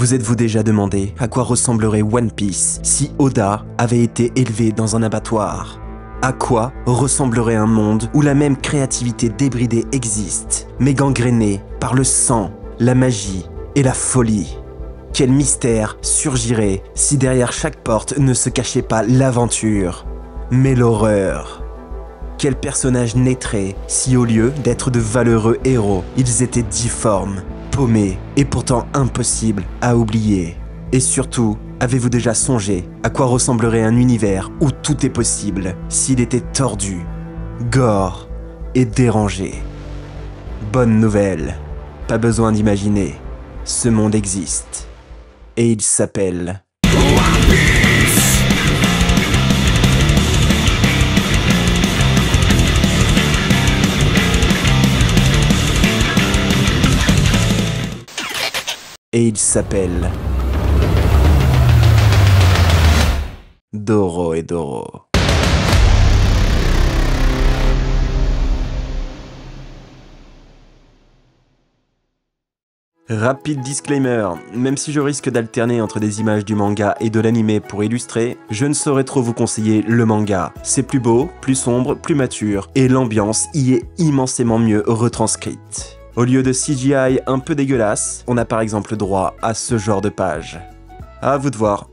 Vous êtes-vous déjà demandé à quoi ressemblerait One Piece si Oda avait été élevé dans un abattoir? À quoi ressemblerait un monde où la même créativité débridée existe, mais gangrénée par le sang, la magie et la folie? Quel mystère surgirait si derrière chaque porte ne se cachait pas l'aventure, mais l'horreur? Quel personnage naîtrait si au lieu d'être de valeureux héros, ils étaient difformes, paumés et pourtant impossibles à oublier? Et surtout, avez-vous déjà songé à quoi ressemblerait un univers où tout est possible s'il était tordu, gore et dérangé? Bonne nouvelle, pas besoin d'imaginer, ce monde existe. Et il s'appelle One Piece. Et il s'appelle Doro et Doro. Rapide disclaimer, même si je risque d'alterner entre des images du manga et de l'anime pour illustrer, je ne saurais trop vous conseiller le manga. C'est plus beau, plus sombre, plus mature, et l'ambiance y est immensément mieux retranscrite. Au lieu de CGI un peu dégueulasse, on a par exemple droit à ce genre de page. À vous de voir.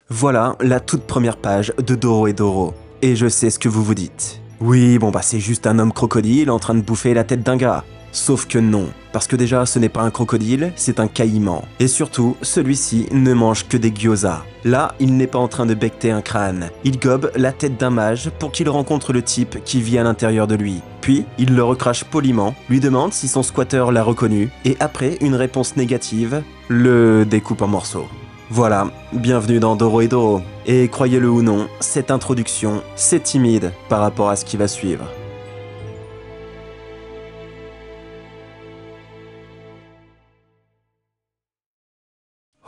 Voilà la toute première page de Doro et Doro. Et je sais ce que vous vous dites. Oui, bon c'est juste un homme crocodile en train de bouffer la tête d'un gars. Sauf que non, parce que déjà ce n'est pas un crocodile, c'est un caïman. Et surtout, celui-ci ne mange que des gyoza. Là, il n'est pas en train de becqueter un crâne. Il gobe la tête d'un mage pour qu'il rencontre le type qui vit à l'intérieur de lui. Puis, il le recrache poliment, lui demande si son squatter l'a reconnu, et après une réponse négative, le découpe en morceaux. Voilà, bienvenue dans Doro et Doro. Et croyez-le ou non, cette introduction, c'est timide par rapport à ce qui va suivre.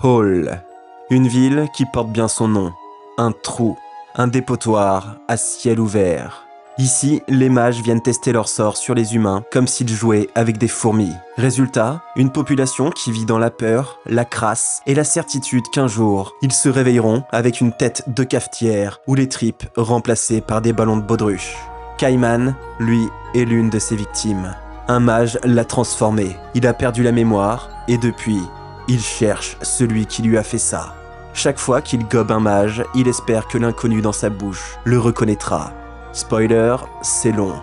Hall, une ville qui porte bien son nom, un trou, un dépotoir à ciel ouvert. Ici, les mages viennent tester leur sort sur les humains comme s'ils jouaient avec des fourmis. Résultat, une population qui vit dans la peur, la crasse et la certitude qu'un jour, ils se réveilleront avec une tête de cafetière ou les tripes remplacées par des ballons de baudruche. Kaiman, lui, est l'une de ses victimes. Un mage l'a transformé, il a perdu la mémoire et depuis, il cherche celui qui lui a fait ça. Chaque fois qu'il gobe un mage, il espère que l'inconnu dans sa bouche le reconnaîtra. Spoiler, c'est long.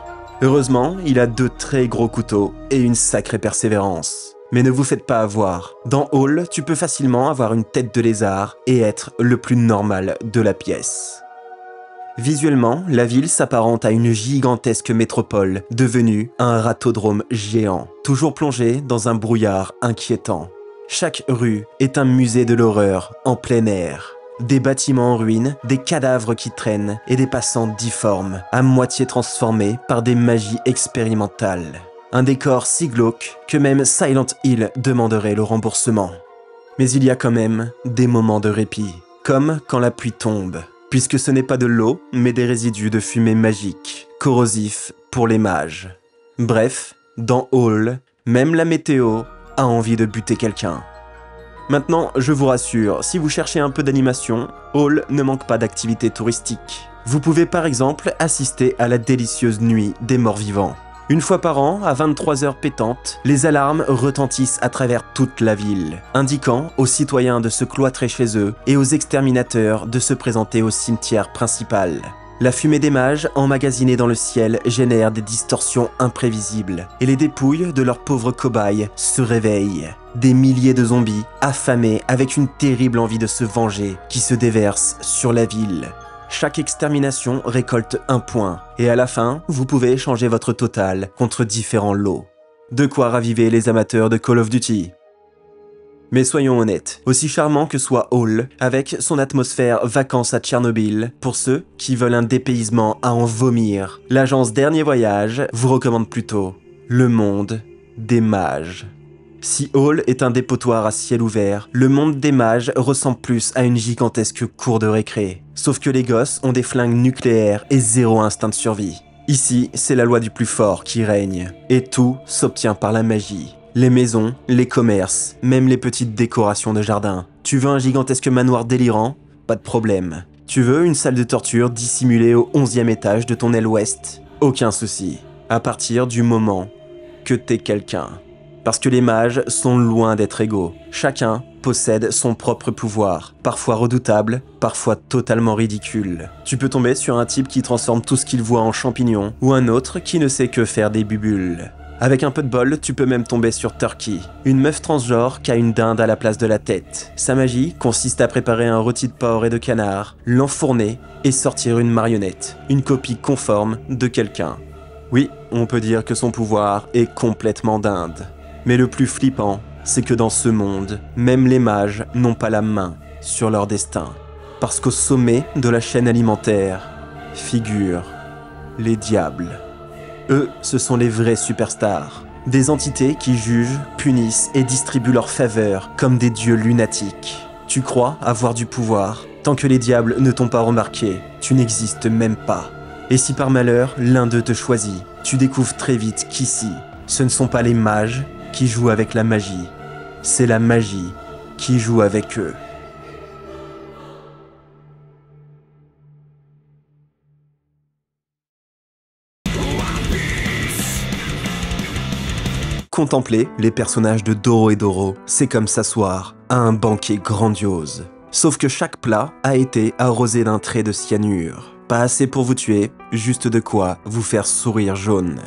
Heureusement, il a 2 très gros couteaux et une sacrée persévérance. Mais ne vous faites pas avoir. Dans Hall, tu peux facilement avoir une tête de lézard et être le plus normal de la pièce. Visuellement, la ville s'apparente à une gigantesque métropole, devenue un ratodrome géant, toujours plongé dans un brouillard inquiétant. Chaque rue est un musée de l'horreur en plein air. Des bâtiments en ruine, des cadavres qui traînent et des passants difformes, à moitié transformés par des magies expérimentales. Un décor si glauque que même Silent Hill demanderait le remboursement. Mais il y a quand même des moments de répit, comme quand la pluie tombe, puisque ce n'est pas de l'eau, mais des résidus de fumée magique, corrosifs pour les mages. Bref, dans Hall, même la météo a envie de buter quelqu'un. Maintenant, je vous rassure, si vous cherchez un peu d'animation, Hall ne manque pas d'activités touristiques. Vous pouvez par exemple assister à la délicieuse nuit des morts-vivants. Une fois par an, à 23h pétantes, les alarmes retentissent à travers toute la ville, indiquant aux citoyens de se cloîtrer chez eux et aux exterminateurs de se présenter au cimetière principal. La fumée des mages, emmagasinée dans le ciel, génère des distorsions imprévisibles, et les dépouilles de leurs pauvres cobayes se réveillent. Des milliers de zombies, affamés avec une terrible envie de se venger, qui se déversent sur la ville. Chaque extermination récolte 1 point, et à la fin, vous pouvez échanger votre total contre différents lots. De quoi raviver les amateurs de Call of Duty. Mais soyons honnêtes, aussi charmant que soit Hall, avec son atmosphère vacances à Tchernobyl, pour ceux qui veulent un dépaysement à en vomir, l'agence Dernier Voyage vous recommande plutôt le monde des mages. Si Hall est un dépotoir à ciel ouvert, le monde des mages ressemble plus à une gigantesque cour de récré. Sauf que les gosses ont des flingues nucléaires et 0 instinct de survie. Ici, c'est la loi du plus fort qui règne, et tout s'obtient par la magie. Les maisons, les commerces, même les petites décorations de jardin. Tu veux un gigantesque manoir délirant? Pas de problème. Tu veux une salle de torture dissimulée au 11e étage de ton aile ouest? Aucun souci. À partir du moment que t'es quelqu'un. Parce que les mages sont loin d'être égaux. Chacun possède son propre pouvoir, parfois redoutable, parfois totalement ridicule. Tu peux tomber sur un type qui transforme tout ce qu'il voit en champignons, ou un autre qui ne sait que faire des bubules. Avec un peu de bol, tu peux même tomber sur Turkey, une meuf transgenre qui a une dinde à la place de la tête. Sa magie consiste à préparer un rôti de porc et de canard, l'enfourner et sortir une marionnette, une copie conforme de quelqu'un. Oui, on peut dire que son pouvoir est complètement dinde. Mais le plus flippant, c'est que dans ce monde, même les mages n'ont pas la main sur leur destin. Parce qu'au sommet de la chaîne alimentaire figurent les diables. Eux, ce sont les vrais superstars. Des entités qui jugent, punissent et distribuent leurs faveurs comme des dieux lunatiques. Tu crois avoir du pouvoir? Tant que les diables ne t'ont pas remarqué, tu n'existes même pas. Et si par malheur, l'un d'eux te choisit, tu découvres très vite qu'ici, ce ne sont pas les mages qui jouent avec la magie, c'est la magie qui joue avec eux. Contempler les personnages de Dorohedoro, c'est comme s'asseoir à un banquet grandiose. Sauf que chaque plat a été arrosé d'un trait de cyanure. Pas assez pour vous tuer, juste de quoi vous faire sourire jaune.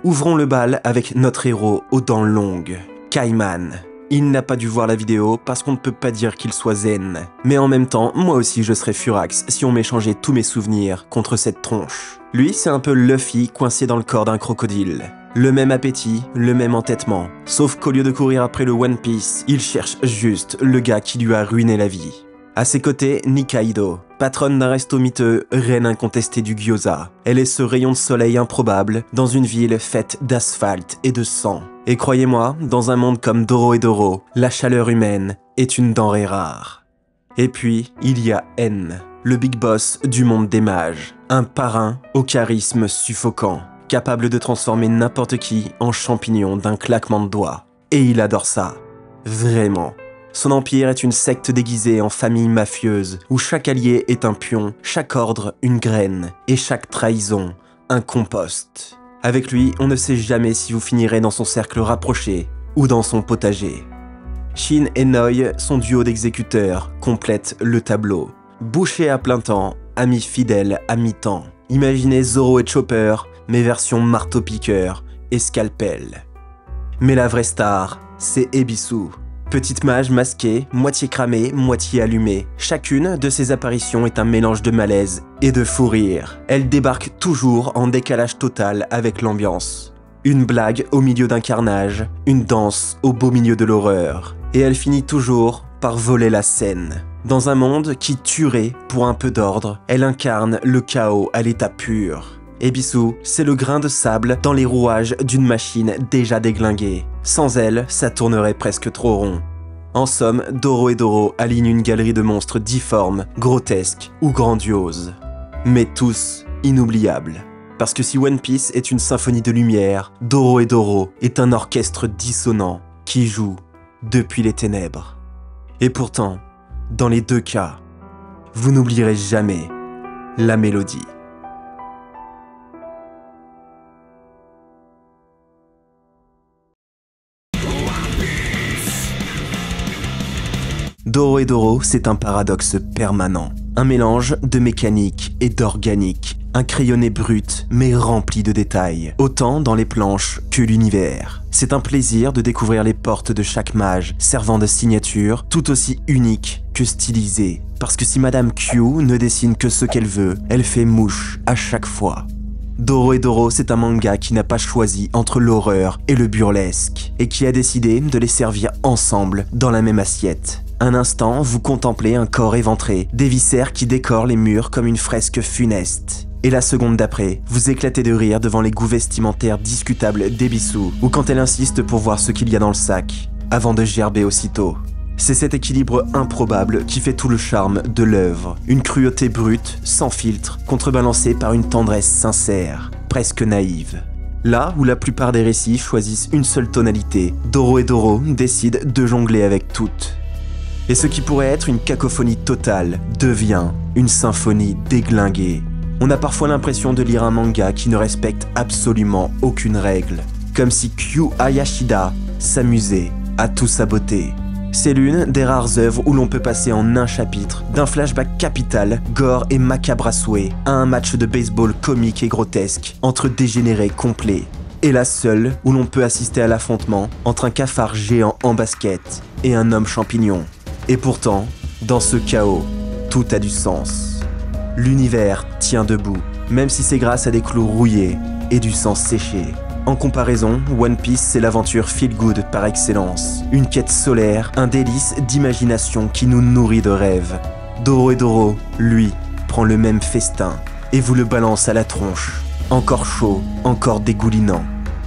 Ouvrons le bal avec notre héros aux dents longues, Caïman. Il n'a pas dû voir la vidéo parce qu'on ne peut pas dire qu'il soit zen. Mais en même temps, moi aussi je serais furax si on m'échangeait tous mes souvenirs contre cette tronche. Lui, c'est un peu Luffy coincé dans le corps d'un crocodile. Le même appétit, le même entêtement. Sauf qu'au lieu de courir après le One Piece, il cherche juste le gars qui lui a ruiné la vie. À ses côtés, Nikaido, patronne d'un resto miteux, reine incontestée du gyoza. Elle est ce rayon de soleil improbable dans une ville faite d'asphalte et de sang. Et croyez-moi, dans un monde comme Dorohedoro, la chaleur humaine est une denrée rare. Et puis, il y a N, le big boss du monde des mages. Un parrain au charisme suffocant, capable de transformer n'importe qui en champignon d'un claquement de doigts. Et il adore ça. Vraiment. Son empire est une secte déguisée en famille mafieuse, où chaque allié est un pion, chaque ordre une graine, et chaque trahison un compost. Avec lui, on ne sait jamais si vous finirez dans son cercle rapproché ou dans son potager. Shin et Noi, son duo d'exécuteurs, complètent le tableau. Boucher à plein temps, ami fidèle à mi-temps. Imaginez Zoro et Chopper, mais version marteau-piqueur et scalpel. Mais la vraie star, c'est Ebisu. Petite mage masquée, moitié cramée, moitié allumée. Chacune de ses apparitions est un mélange de malaise et de fou rire. Elle débarque toujours en décalage total avec l'ambiance. Une blague au milieu d'un carnage, une danse au beau milieu de l'horreur. Et elle finit toujours par voler la scène. Dans un monde qui tuerait pour un peu d'ordre, elle incarne le chaos à l'état pur. Ebisu, c'est le grain de sable dans les rouages d'une machine déjà déglinguée. Sans elle, ça tournerait presque trop rond. En somme, Dorohedoro aligne une galerie de monstres difformes, grotesques ou grandioses. Mais tous inoubliables. Parce que si One Piece est une symphonie de lumière, Dorohedoro est un orchestre dissonant qui joue depuis les ténèbres. Et pourtant, dans les deux cas, vous n'oublierez jamais la mélodie. Dorohedoro, c'est un paradoxe permanent. Un mélange de mécanique et d'organique. Un crayonné brut, mais rempli de détails, autant dans les planches que l'univers. C'est un plaisir de découvrir les portes de chaque mage, servant de signature, tout aussi unique que stylisée. Parce que si Madame Q ne dessine que ce qu'elle veut, elle fait mouche à chaque fois. Dorohedoro, c'est un manga qui n'a pas choisi entre l'horreur et le burlesque, et qui a décidé de les servir ensemble dans la même assiette. Un instant, vous contemplez un corps éventré, des viscères qui décorent les murs comme une fresque funeste. Et la seconde d'après, vous éclatez de rire devant les goûts vestimentaires discutables d'Ebisu, ou quand elle insiste pour voir ce qu'il y a dans le sac, avant de gerber aussitôt. C'est cet équilibre improbable qui fait tout le charme de l'œuvre. Une cruauté brute, sans filtre, contrebalancée par une tendresse sincère. presque naïve. Là où la plupart des récits choisissent une seule tonalité, Dorohedoro décide de jongler avec toutes. Et ce qui pourrait être une cacophonie totale devient une symphonie déglinguée. On a parfois l'impression de lire un manga qui ne respecte absolument aucune règle, comme si Kyu Hayashida s'amusait à tout saboter. C'est l'une des rares œuvres où l'on peut passer en un chapitre d'un flashback capital, gore et macabre à souhait, à un match de baseball comique et grotesque entre dégénérés complets, et la seule où l'on peut assister à l'affrontement entre un cafard géant en basket et un homme champignon. Et pourtant, dans ce chaos, tout a du sens. L'univers tient debout, même si c'est grâce à des clous rouillés et du sang séché. En comparaison, One Piece, c'est l'aventure feel-good par excellence. Une quête solaire, un délice d'imagination qui nous nourrit de rêves. Dorohedoro, lui, prend le même festin et vous le balance à la tronche. Encore chaud, encore dégoulinant.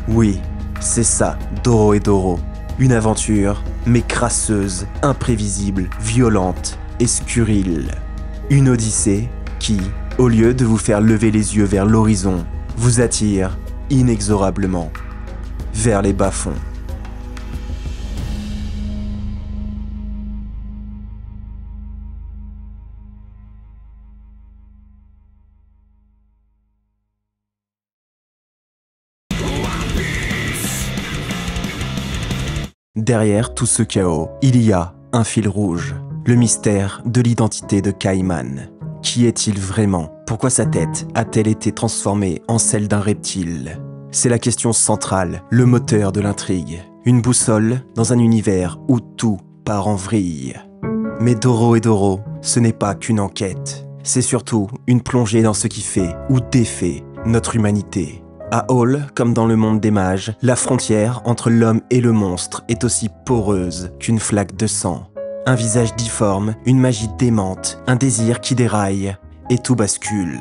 Oui, c'est ça, Dorohedoro. Une aventure, mais crasseuse, imprévisible, violente et scurrile. Une odyssée qui, au lieu de vous faire lever les yeux vers l'horizon, vous attire inexorablement vers les bas-fonds. Derrière tout ce chaos, il y a un fil rouge, le mystère de l'identité de Kaiman. Qui est-il vraiment? Pourquoi sa tête a-t-elle été transformée en celle d'un reptile? C'est la question centrale, le moteur de l'intrigue. Une boussole dans un univers où tout part en vrille. Mais Dorohedoro, ce n'est pas qu'une enquête. C'est surtout une plongée dans ce qui fait ou défait notre humanité. À Hall, comme dans le monde des mages, la frontière entre l'homme et le monstre est aussi poreuse qu'une flaque de sang. Un visage difforme, une magie démente, un désir qui déraille, et tout bascule.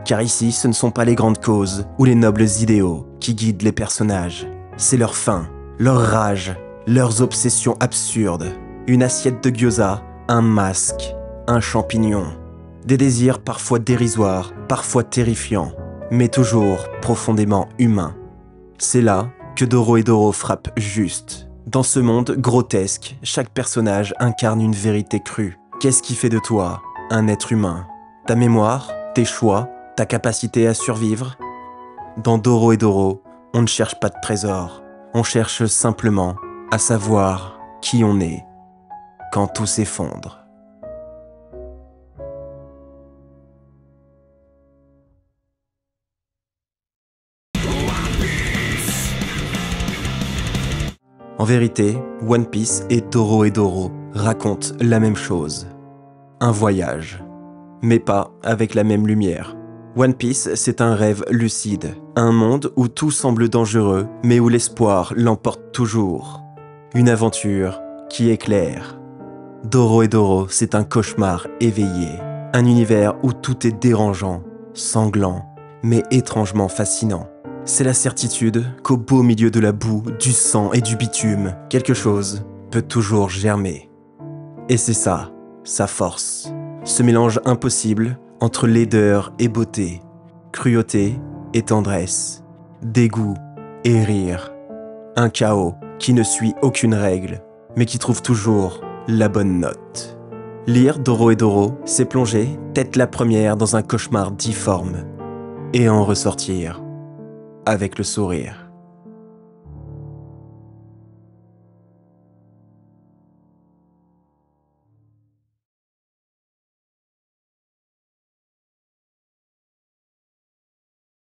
Car ici, ce ne sont pas les grandes causes ou les nobles idéaux qui guident les personnages. C'est leur faim, leur rage, leurs obsessions absurdes. Une assiette de gyoza, un masque, un champignon. Des désirs parfois dérisoires, parfois terrifiants, mais toujours profondément humains. C'est là que Dorohedoro frappe juste. Dans ce monde grotesque, chaque personnage incarne une vérité crue. Qu'est-ce qui fait de toi un être humain? Ta mémoire, tes choix, ta capacité à survivre? Dans Dorohedoro, on ne cherche pas de trésor. On cherche simplement à savoir qui on est quand tout s'effondre. En vérité, One Piece et Dorohedoro racontent la même chose. Un voyage. Mais pas avec la même lumière. One Piece, c'est un rêve lucide. Un monde où tout semble dangereux, mais où l'espoir l'emporte toujours. Une aventure qui éclaire. Dorohedoro, c'est un cauchemar éveillé. Un univers où tout est dérangeant, sanglant, mais étrangement fascinant. C'est la certitude qu'au beau milieu de la boue, du sang et du bitume, quelque chose peut toujours germer. Et c'est ça, sa force. Ce mélange impossible entre laideur et beauté, cruauté et tendresse, dégoût et rire. Un chaos qui ne suit aucune règle, mais qui trouve toujours la bonne note. Lire Dorohedoro, c'est plonger tête la première dans un cauchemar difforme, et en ressortir avec le sourire.